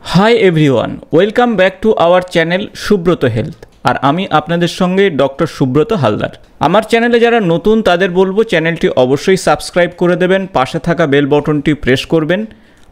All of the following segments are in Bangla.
High everyone, welcome back to our channel Subrata health. আর আমি আপনাদের সঙ্গে ডক্টর সুব্রত হালদার। আমার চ্যানেলে যারা নতুন তাদের বলবো চ্যানেলটি অবশ্যই সাবস্ক্রাইব করে দেবেন, পাশে থাকা বেল বাটনটি প্রেস করবেন,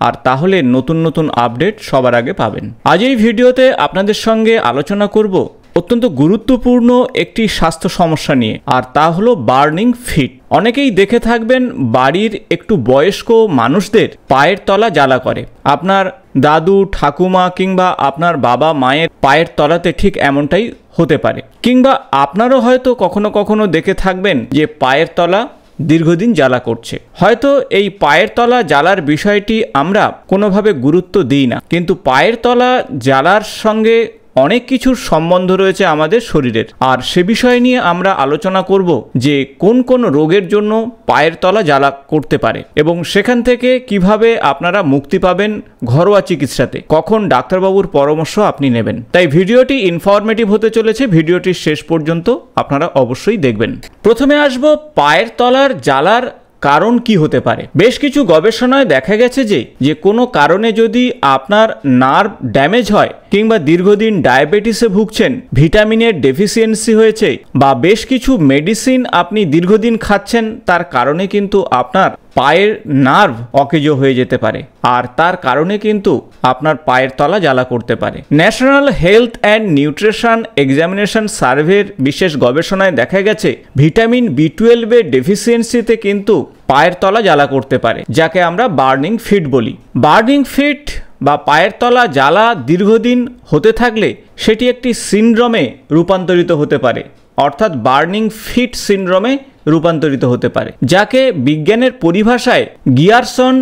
আর তাহলে নতুন নতুন আপডেট সবার আগে পাবেন। আজ এই ভিডিওতে আপনাদের সঙ্গে আলোচনা করব অত্যন্ত গুরুত্বপূর্ণ একটি স্বাস্থ্য সমস্যা নিয়ে, আর তা হলো বার্নিং ফিট। অনেকেই দেখে থাকবেন বাড়ির একটু বয়স্ক মানুষদের পায়ের তলা জ্বালা করে। আপনার দাদু ঠাকুমা কিংবা আপনার বাবা মায়ের পায়ের তলাতে ঠিক এমনটাই হতে পারে, কিংবা আপনারও হয়তো কখনো কখনো দেখে থাকবেন যে পায়ের তলা দীর্ঘদিন জ্বালা করছে। হয়তো এই পায়ের তলা জ্বালার বিষয়টি আমরা কোনোভাবে গুরুত্ব দিই না, কিন্তু পায়ের তলা জ্বালার সঙ্গে অনেক কিছুর সম্বন্ধ রয়েছে আমাদের শরীরের। আর সে বিষয় নিয়ে আমরা আলোচনা করব যে কোন কোন রোগের জন্য পায়ের তলা জ্বালা করতে পারে এবং সেখান থেকে কিভাবে আপনারা মুক্তি পাবেন ঘরোয়া চিকিৎসাতে, কখন ডাক্তারবাবুর পরামর্শ আপনি নেবেন। তাই ভিডিওটি ইনফরমেটিভ হতে চলেছে, ভিডিওটির শেষ পর্যন্ত আপনারা অবশ্যই দেখবেন। প্রথমে আসব পায়ের তলার জ্বালার কারণ কি হতে পারে। বেশ কিছু গবেষণায় দেখা গেছে যে কোনো কারণে যদি আপনার নার্ভ ড্যামেজ হয়, কিংবা দীর্ঘদিন ডায়াবেটিসে ভুগছেন, ভিটামিনের ডেফিসিয়েন্সি হয়েছে, বা বেশ কিছু মেডিসিন আপনি দীর্ঘদিন খাচ্ছেন, তার কারণে কিন্তু আপনার পায়ের নার্ভ অকেজো হয়ে যেতে পারে, আর তার কারণে কিন্তু আপনার পায়ের তলা জ্বালা করতে পারে। National health and nutrition examination সার্ভের বিশেষ গবেষণায় দেখা গেছে ভিটামিন B12 এর ডেফিসিয়েন্সিতে কিন্তু পায়ের তলা জ্বালা করতে পারে, যাকে আমরা বার্নিং ফিট বলি। বার্নিং ফিট বা পায়ের তলা জ্বালা দীর্ঘদিন হতে থাকলে সেটি একটি সিনড্রোমে রূপান্তরিত হতে পারে, অর্থাৎ বার্নিং ফিট সিনড্রোমে রূপান্তরিত হতে পারে, যাকে বিজ্ঞানের পরিভাষায় গিয়ারসন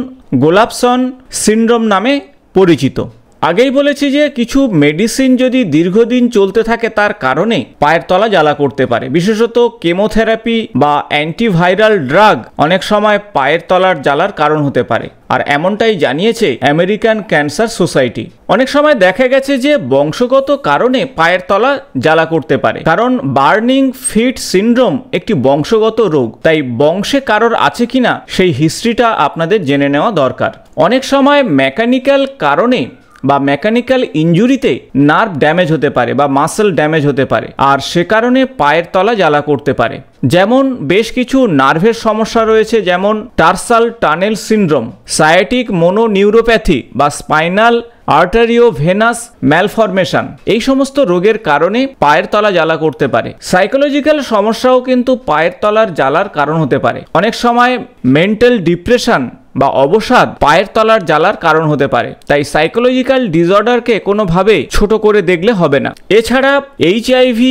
গোলাপসন সিনড্রোম নামে পরিচিত। আগেই বলেছি যে কিছু মেডিসিন যদি দীর্ঘদিন চলতে থাকে তার কারণে পায়ের তলা জ্বালা করতে পারে। বিশেষত কেমোথেরাপি বা অ্যান্টিভাইরাল ড্রাগ অনেক সময় পায়ের তলার জ্বালার কারণ হতে পারে, আর এমনটাই জানিয়েছে আমেরিকান ক্যান্সার সোসাইটি। অনেক সময় দেখা গেছে যে বংশগত কারণে পায়ের তলা জ্বালা করতে পারে, কারণ বার্নিং ফিট সিনড্রোম একটি বংশগত রোগ। তাই বংশে কারোর আছে কিনা সেই হিস্ট্রিটা আপনাদের জেনে নেওয়া দরকার। অনেক সময় মেকানিক্যাল কারণে বা মেকানিক্যাল ইনজুরিতে নার্ভ ড্যামেজ হতে পারে বা মাসল ড্যামেজ হতে পারে, আর সে কারণে পায়ের তলা জ্বালা করতে পারে। যেমন বেশ কিছু নার্ভের সমস্যা রয়েছে, যেমন টার্সাল টানেল সিনড্রোম, সায়াটিক মোনোনিউরোপ্যাথি বা স্পাইনাল আর্টারিওভেনাস ম্যালফরমেশন। এই সমস্ত রোগের কারণে পায়ের তলা জ্বালা করতে পারে। সাইকোলজিক্যাল সমস্যাও কিন্তু পায়ের তলার জ্বালার কারণ হতে পারে। অনেক সময় মেন্টাল ডিপ্রেশন বা অবসাদ পায়ের তলার জ্বালার কারণ হতে পারে। তাই সাইকোলজিক্যাল ডিসঅর্ডারকে কোনোভাবে ছোট করে দেখলে হবে না। এছাড়া HIV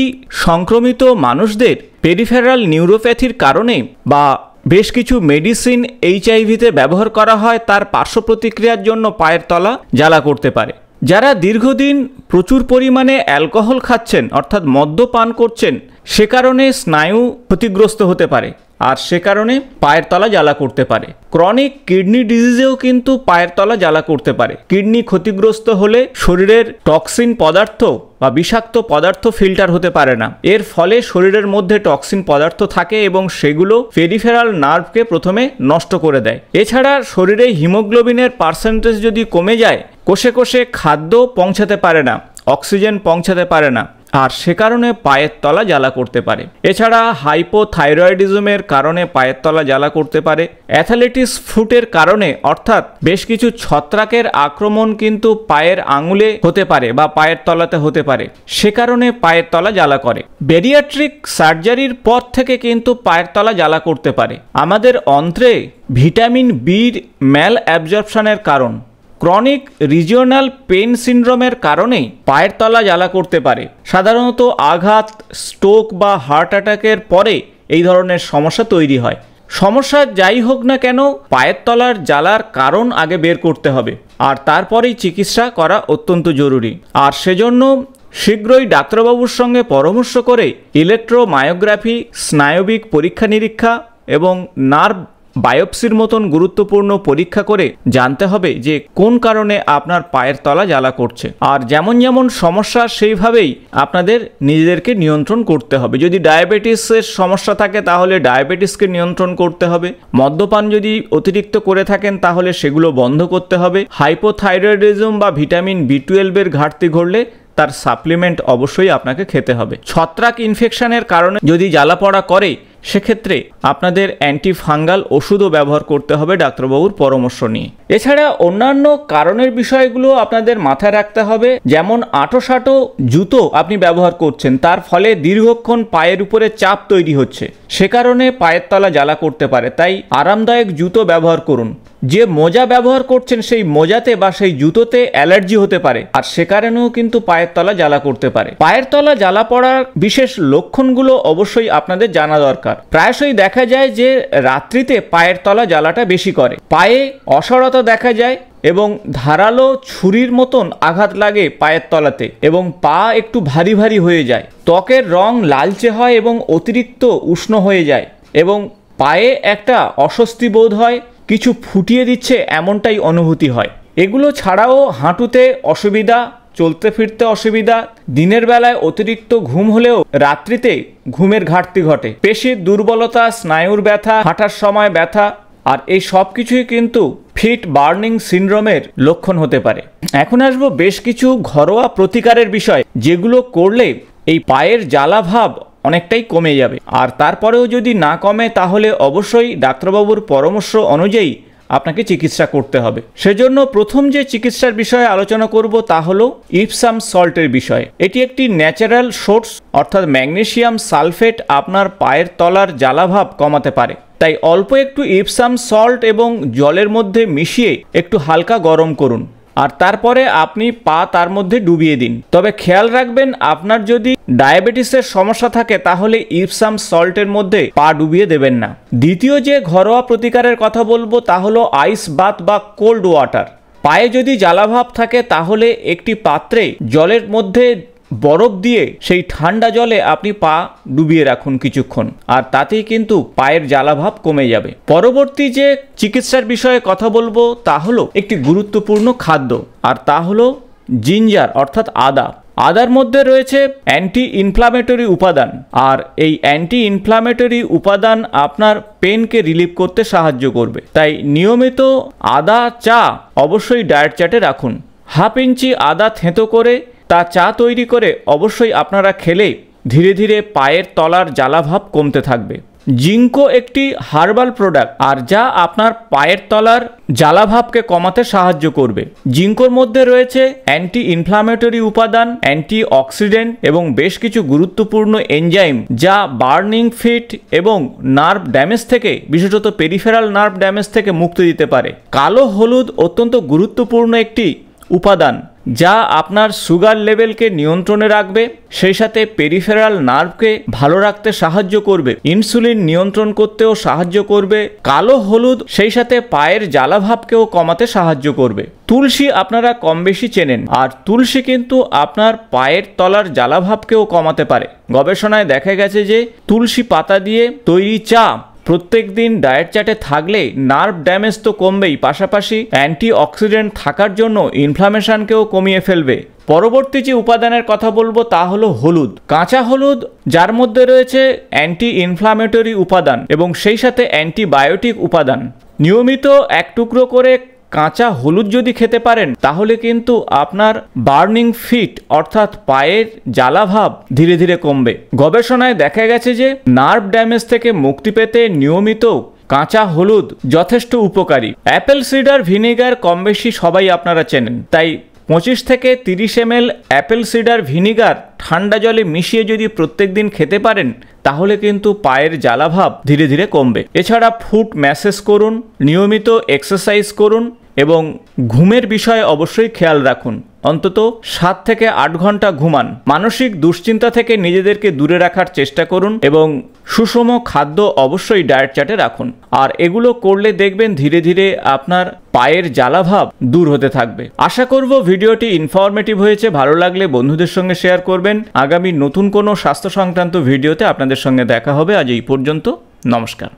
সংক্রমিত মানুষদের পেরিফেরাল নিউরোপ্যাথির কারণে বা বেশ কিছু মেডিসিন HIV-তে ব্যবহার করা হয়, তার পার্শ্ব প্রতিক্রিয়ার জন্য পায়ের তলা জ্বালা করতে পারে। যারা দীর্ঘদিন প্রচুর পরিমাণে অ্যালকোহল খাচ্ছেন, অর্থাৎ মদ্যপান করছেন, সে কারণে স্নায়ু ক্ষতিগ্রস্ত হতে পারে, আর সে কারণে পায়ের তলা জ্বালা করতে পারে। ক্রনিক কিডনি ডিজিজেও কিন্তু পায়ের তলা জ্বালা করতে পারে। কিডনি ক্ষতিগ্রস্ত হলে শরীরের টক্সিন পদার্থ বা বিষাক্ত পদার্থ ফিল্টার হতে পারে না। এর ফলে শরীরের মধ্যে টক্সিন পদার্থ থাকে এবং সেগুলো পেরিফেরাল নার্ভকে প্রথমে নষ্ট করে দেয়। এছাড়া শরীরে হিমোগ্লোবিনের পার্সেন্টেজ যদি কমে যায়, কোষে কোষে খাদ্য পৌঁছাতে পারে না, অক্সিজেন পৌঁছাতে পারে না, আর সে কারণে পায়ের তলা জ্বালা করতে পারে। এছাড়া হাইপোথাইরয়েডিজমের কারণে পায়ের তলা জ্বালা করতে পারে। অ্যাথলেটিস ফুটের কারণে, অর্থাৎ বেশ কিছু ছত্রাকের আক্রমণ কিন্তু পায়ের আঙুলে হতে পারে বা পায়ের তলাতে হতে পারে, সে কারণে পায়ের তলা জ্বালা করে। বেরিয়াট্রিক সার্জারির পর থেকে কিন্তু পায়ের তলা জ্বালা করতে পারে। আমাদের অন্ত্রে ভিটামিন বির ম্যাল অ্যাবজর্পশনের কারণ, ক্রনিক রিজিওনাল পেন সিনড্রোমের কারণে পায়ের তলা জ্বালা করতে পারে। সাধারণত আঘাত, স্ট্রোক বা হার্ট অ্যাটাকের পরে এই ধরনের সমস্যা তৈরি হয়। সমস্যা যাই হোক না কেন, পায়ের তলার জ্বালার কারণ আগে বের করতে হবে, আর তারপরেই চিকিৎসা করা অত্যন্ত জরুরি। আর সেজন্য শীঘ্রই ডাক্তারবাবুর সঙ্গে পরামর্শ করে ইলেকট্রোমায়োগ্রাফি, স্নায়বিক পরীক্ষা নিরীক্ষা এবং নার্ভ বায়োপসির মতন গুরুত্বপূর্ণ পরীক্ষা করে জানতে হবে যে কোন কারণে আপনার পায়ের তলা জ্বালা করছে। আর যেমন যেমন সমস্যা সেইভাবেই আপনাদের নিজেদেরকে নিয়ন্ত্রণ করতে হবে। যদি ডায়াবেটিসের সমস্যা থাকে তাহলে ডায়াবেটিসকে নিয়ন্ত্রণ করতে হবে। মদ্যপান যদি অতিরিক্ত করে থাকেন তাহলে সেগুলো বন্ধ করতে হবে। হাইপোথাইরয়েডিজম বা ভিটামিন B12 এর ঘাটতি ঘটলে তার সাপ্লিমেন্ট অবশ্যই আপনাকে খেতে হবে। ছত্রাক ইনফেকশনের কারণে যদি জ্বালা পড়া করে সেক্ষেত্রে আপনাদের অ্যান্টিফাঙ্গাল ওষুধও ব্যবহার করতে হবে ডাক্তারবাবুর পরামর্শ নিয়ে। এছাড়া অন্যান্য কারণের বিষয়গুলো আপনাদের মাথায় রাখতে হবে, যেমন আঁটোসাঁটো জুতো আপনি ব্যবহার করছেন, তার ফলে দীর্ঘক্ষণ পায়ের উপরে চাপ তৈরি হচ্ছে, সে কারণে পায়ের তলা জ্বালা করতে পারে। তাই আরামদায়ক জুতো ব্যবহার করুন। যে মোজা ব্যবহার করছেন সেই মোজাতে বা সেই জুতোতে অ্যালার্জি হতে পারে, আর সে কারণেও কিন্তু পায়ের তলা জ্বালা করতে পারে। পায়ের তলা জ্বালা পড়ার বিশেষ লক্ষণগুলো অবশ্যই আপনাদের জানা দরকার। প্রায়শই দেখা যায় যে রাত্রিতে পায়ের তলা জ্বালাটা বেশি করে, পায়ে অসাড়তা দেখা যায় এবং ধারালো ছুরির মতন আঘাত লাগে পায়ের তলাতে এবং পা একটু ভারী ভারী হয়ে যায়, ত্বকের রং লালচে হয় এবং অতিরিক্ত উষ্ণ হয়ে যায় এবং পায়ে একটা অস্বস্তি বোধ হয়, কিছু ফুটিয়ে দিচ্ছে এমনটাই অনুভূতি হয়। এগুলো ছাড়াও হাঁটুতে অসুবিধা, চলতে ফিরতে অসুবিধা, দিনের বেলায় অতিরিক্ত ঘুম হলেও রাত্রিতে ঘুমের ঘাটতি ঘটে, পেশির দুর্বলতা, স্নায়ুর ব্যথা, হাঁটার সময় ব্যথা, আর এই সব কিছুই কিন্তু ফিট বার্নিং সিনড্রোমের লক্ষণ হতে পারে। এখন আসবো বেশ কিছু ঘরোয়া প্রতিকারের বিষয়, যেগুলো করলে এই পায়ের জ্বালা ভাব অনেকটাই কমে যাবে। আর তারপরেও যদি না কমে তাহলে অবশ্যই ডাক্তারবাবুর পরামর্শ অনুযায়ী আপনাকে চিকিৎসা করতে হবে। সেজন্য প্রথম যে চিকিৎসার বিষয়ে আলোচনা করব তা হলো ইপসাম সল্টের বিষয়। এটি একটি ন্যাচারাল সোর্স, অর্থাৎ ম্যাগনেসিয়াম সালফেট আপনার পায়ের তলার জ্বালাভাব কমাতে পারে। তাই অল্প একটু ইপসাম সল্ট এবং জলের মধ্যে মিশিয়ে একটু হালকা গরম করুন, আর তারপরে আপনি পা তার মধ্যে ডুবিয়ে দিন। তবে খেয়াল রাখবেন, আপনার যদি ডায়াবেটিসের সমস্যা থাকে তাহলে ইপসাম সল্টের মধ্যে পা ডুবিয়ে দেবেন না। দ্বিতীয় যে ঘরোয়া প্রতিকারের কথা বলবো তা হলো আইস বাথ বা কোল্ড ওয়াটার। পায়ে যদি জ্বালাভাব থাকে তাহলে একটি পাত্রে জলের মধ্যে বরফ দিয়ে সেই ঠান্ডা জলে আপনি পা ডুবিয়ে রাখুন কিছুক্ষণ, আর তাতেই কিন্তু পায়ের জ্বালাভাব কমে যাবে। পরবর্তী যে চিকিৎসার বিষয়ে কথা বলবো তা হলো একটি গুরুত্বপূর্ণ খাদ্য, আর তা হলো জিঞ্জার অর্থাৎ আদা। আদার মধ্যে রয়েছে অ্যান্টি ইনফ্লামেটরি উপাদান, আর এই অ্যান্টি ইনফ্লামেটরি উপাদান আপনার পেনকে রিলিভ করতে সাহায্য করবে। তাই নিয়মিত আদা চা অবশ্যই ডায়েট চার্টে রাখুন। হাফ ইঞ্চি আদা থেঁতো করে তা চা তৈরি করে অবশ্যই আপনারা খেলে ধীরে ধীরে পায়ের তলার জ্বালাভাব কমতে থাকবে। জিঙ্কো একটি হার্বাল প্রোডাক্ট, আর যা আপনার পায়ের তলার জ্বালাভাবকে কমাতে সাহায্য করবে। জিঙ্কোর মধ্যে রয়েছে অ্যান্টি ইনফ্লামেটরি উপাদান, অ্যান্টি অক্সিডেন্ট এবং বেশ কিছু গুরুত্বপূর্ণ এনজাইম, যা বার্নিং ফিট এবং নার্ভ ড্যামেজ থেকে, বিশেষত পেরিফেরাল নার্ভ ড্যামেজ থেকে মুক্তি দিতে পারে। কালো হলুদ অত্যন্ত গুরুত্বপূর্ণ একটি উপাদান, যা আপনার সুগার লেভেলকে নিয়ন্ত্রণে রাখবে, সেই সাথে পেরিফেরাল নার্ভকে ভালো রাখতে সাহায্য করবে, ইনসুলিন নিয়ন্ত্রণ করতেও সাহায্য করবে। কালো হলুদ সেই সাথে পায়ের জ্বালাভাবকেও কমাতে সাহায্য করবে। তুলসী আপনারা কম বেশি চেনেন, আর তুলসী কিন্তু আপনার পায়ের তলার জ্বালাভাবকেও কমাতে পারে। গবেষণায় দেখা গেছে যে তুলসী পাতা দিয়ে তৈরি চা প্রত্যেক দিন ডায়েট চার্টে থাকলে নার্ভ ড্যামেজ তো কমবেই, পাশাপাশি অ্যান্টি অক্সিডেন্ট থাকার জন্য ইনফ্লামেশনকেও কমিয়ে ফেলবে। পরবর্তী যে উপাদানের কথা বলবো তা হলো হলুদ। কাঁচা হলুদ, যার মধ্যে রয়েছে অ্যান্টি ইনফ্লামেটরি উপাদান এবং সেই সাথে অ্যান্টিবায়োটিক উপাদান। নিয়মিত এক টুকরো করে কাঁচা হলুদ যদি খেতে পারেন তাহলে কিন্তু আপনার বার্নিং ফিট অর্থাৎ পায়ের জ্বালাভাব ধীরে ধীরে কমবে। গবেষণায় দেখা গেছে যে নার্ভ ড্যামেজ থেকে মুক্তি পেতে নিয়মিত কাঁচা হলুদ যথেষ্ট উপকারী। অ্যাপেল সিডার ভিনেগার কম বেশি সবাই আপনারা চেনেন, তাই 25 থেকে 30 ml অ্যাপেল সিডার ভিনেগার ঠান্ডা জলে মিশিয়ে যদি প্রত্যেক দিন খেতে পারেন তাহলে কিন্তু পায়ের জ্বালাভাব ধীরে ধীরে কমবে। এছাড়া ফুট ম্যাসেজ করুন, নিয়মিত এক্সারসাইজ করুন এবং ঘুমের বিষয়ে অবশ্যই খেয়াল রাখুন। অন্তত 7 থেকে 8 ঘন্টা ঘুমান। মানসিক দুশ্চিন্তা থেকে নিজেদেরকে দূরে রাখার চেষ্টা করুন এবং সুষম খাদ্য অবশ্যই ডায়েট চার্টে রাখুন। আর এগুলো করলে দেখবেন ধীরে ধীরে আপনার পায়ের জ্বালাভাব দূর হতে থাকবে। আশা করব ভিডিওটি ইনফরমেটিভ হয়েছে। ভালো লাগলে বন্ধুদের সঙ্গে শেয়ার করবেন। আগামী নতুন কোনো স্বাস্থ্য সংক্রান্ত ভিডিওতে আপনাদের সঙ্গে দেখা হবে। আজ এই পর্যন্ত, নমস্কার।